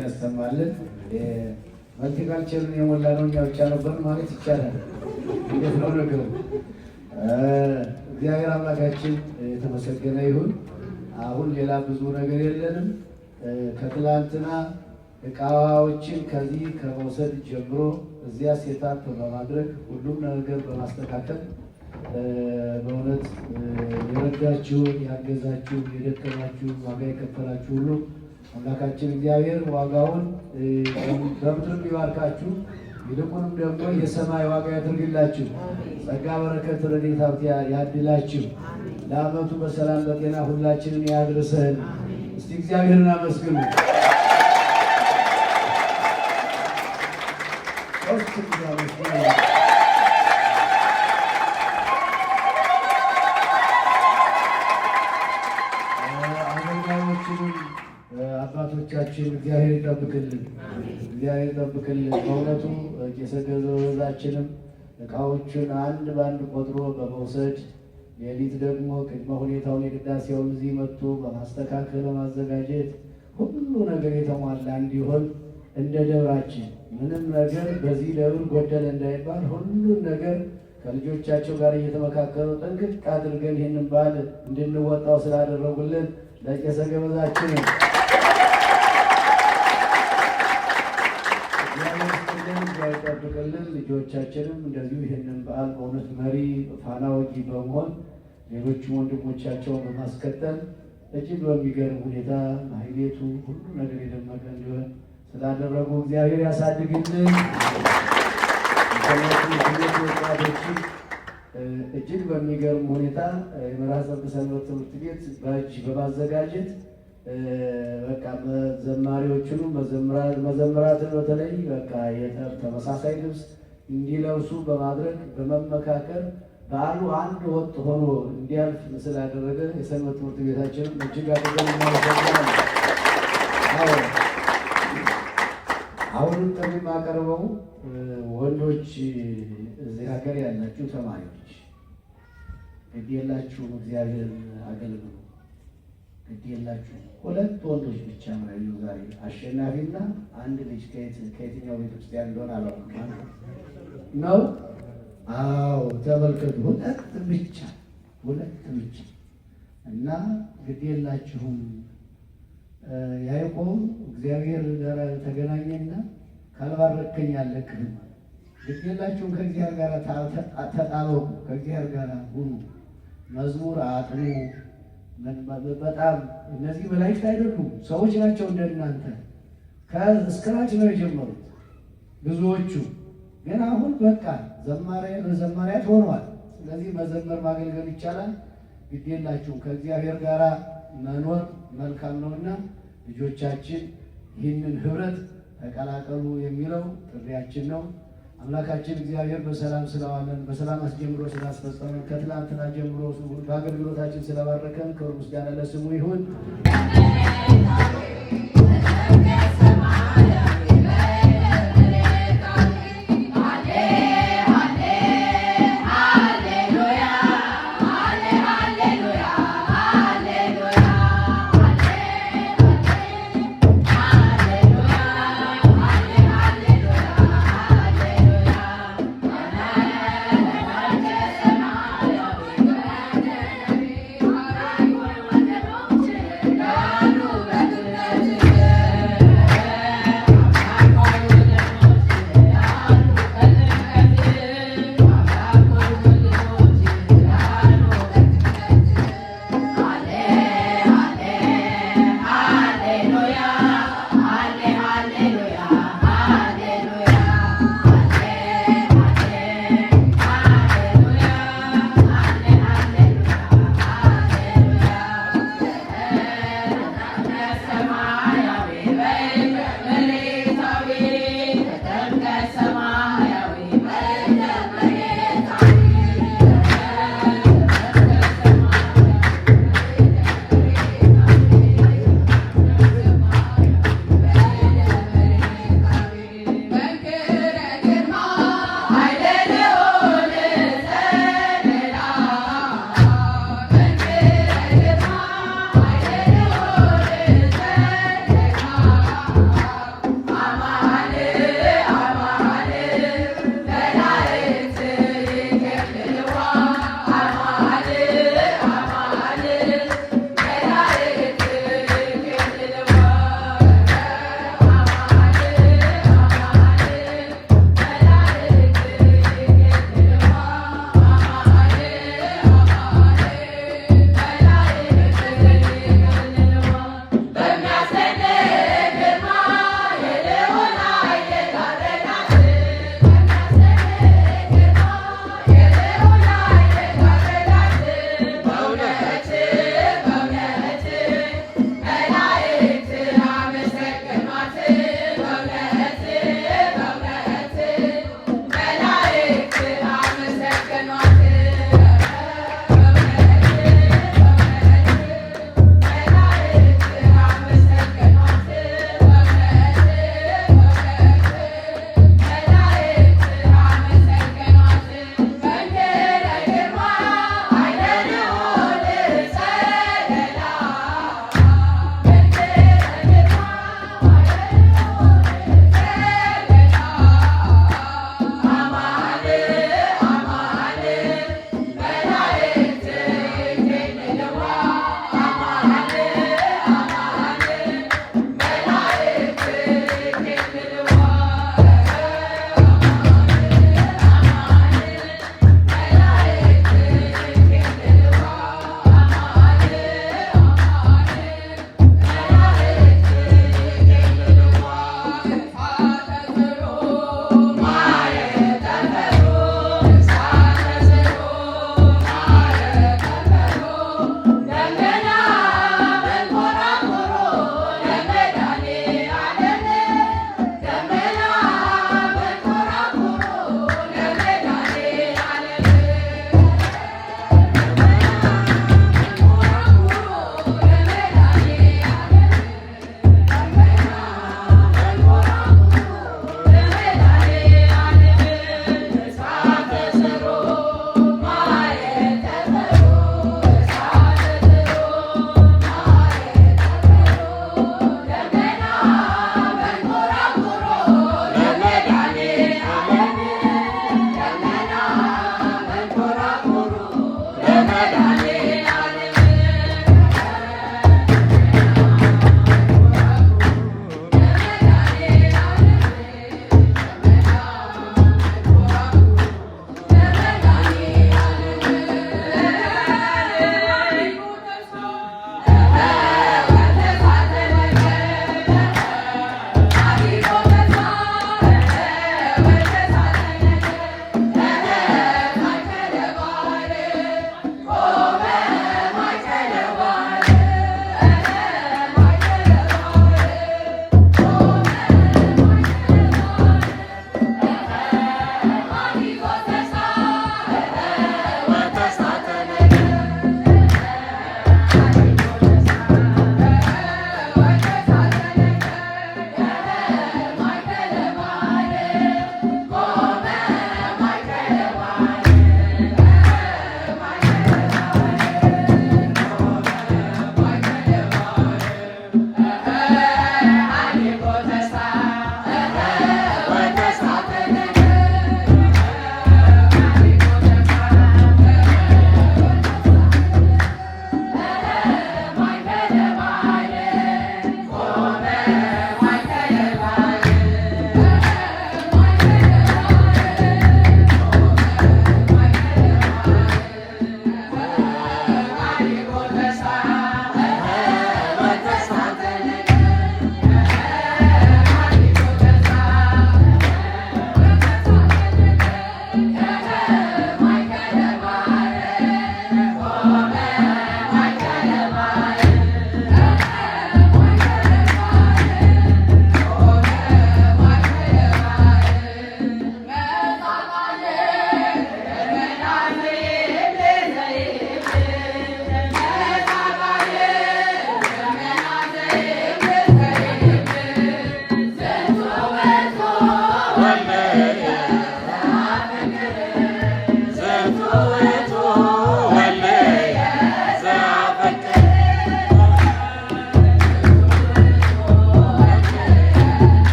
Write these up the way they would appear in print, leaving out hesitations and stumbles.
ያሰማልን። መልቲካልቸርን የሞላ ነው እኛ ብቻ ነበር ማለት ይቻላል። እንዴት ነው ነገሩ? እግዚአብሔር አምላካችን የተመሰገነ ይሁን። አሁን ሌላ ብዙ ነገር የለንም። ከትላንትና እቃዎችን ከዚህ ከመውሰድ ጀምሮ እዚያ ሴታፕ በማድረግ ሁሉም ነገር በማስተካከል በእውነት የረዳችሁን ያገዛችሁ የደከማችሁ ዋጋ የከፈላችሁ ሁሉ አምላካችን እግዚአብሔር ዋጋውን በምድር ይባርካችሁ፣ ይልቁንም ደግሞ የሰማይ ዋጋ ያድርግላችሁ። ጸጋ በረከት ረድኤት ሀብት ያድላችሁ። ለዓመቱ በሰላም በጤና ሁላችንን ያድርሰን። እስቲ እግዚአብሔርን አመስግኑ። አባቶቻችን እግዚአብሔር ይጠብቅልን፣ እግዚአብሔር ይጠብቅልን። በእውነቱ ቄሰ ገበዛችንም እቃዎቹን አንድ በአንድ ቆጥሮ በመውሰድ ሌሊት ደግሞ ቅድመ ሁኔታውን የቅዳሴውን እዚህ መጥቶ በማስተካከል በማዘጋጀት ሁሉ ነገር የተሟላ እንዲሆን እንደ ደብራችን ምንም ነገር በዚህ ደብር ጎደለ እንዳይባል ሁሉን ነገር ከልጆቻቸው ጋር እየተመካከሉ ጥንቅቅ አድርገን ይህንን በዓል እንድንወጣው ስላደረጉልን ለቄሰ ገበዛችን ይጠብቅልን። ልጆቻችንም እንደዚሁ ይህንን በዓል በእውነት መሪ ፋና ወጊ በመሆን ሌሎችም ወንድሞቻቸውን በማስከተል እጅግ በሚገርም ሁኔታ ማህሌቱ ሁሉ ነገር የደመቀ እንዲሆን ስላደረጉ እግዚአብሔር ያሳድግልን። ወጣቶችን እጅግ በሚገርም ሁኔታ የመርሐ ጽድቅ ሰንበት ትምህርት ቤት በእጅ በማዘጋጀት በቃ ዘማሪዎቹን መዘምራትን በተለይ በቃ ተመሳሳይ ልብስ እንዲለብሱ በማድረግ በመመካከር በዓሉ አንድ ወጥ ሆኖ እንዲያልፍ ስላደረገ የሰንበት ትምህርት ቤታችንም እጅግ አድርገን እናመሰግናለን። አሁንም ጥሪ የማቀርበው ወንዶች እዚህ ሀገር ያላችሁ ተማሪዎች ግድ የላችሁም፣ እግዚአብሔር አገልግሉ። ግድ የላችሁም። ሁለት ወንዶች ብቻ ነው ያለው ዛሬ፣ አሸናፊና አንድ ልጅ ከየትኛው ቤተክርስቲያን እንደሆነ አላውቅም ነው። አዎ ተመልከቱ፣ ሁለት ብቻ እና ግድ የላችሁም። ያዕቆብ እግዚአብሔር ጋር ተገናኘና ካልባረከኝ አልለቅህም። ግድ የላችሁም፣ ከእግዚአብሔር ጋር ተጣበቁ፣ ከእግዚአብሔር ጋር ሁኑ፣ መዝሙር አጥኑ። በጣም እነዚህ መላእክት አይደሉም፣ ሰዎች ናቸው እንደናንተ። ከስክራች ነው የጀመሩት ብዙዎቹ፣ ግን አሁን በቃ ዘማሪያት ሆነዋል። ስለዚህ መዘመር ማገልገል ይቻላል። ግድ የላችሁም፣ ከእግዚአብሔር ጋር መኖር መልካም ነውና ልጆቻችን ይህንን ህብረት ተቀላቀሉ የሚለው ጥሪያችን ነው። አምላካችን እግዚአብሔር በሰላም ስለዋለን በሰላም አስጀምሮ ስላስፈጸመን ከትላንትና ጀምሮ በአገልግሎታችን ስለባረከን ክብር ምስጋና ለስሙ ይሁን።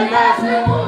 Yes.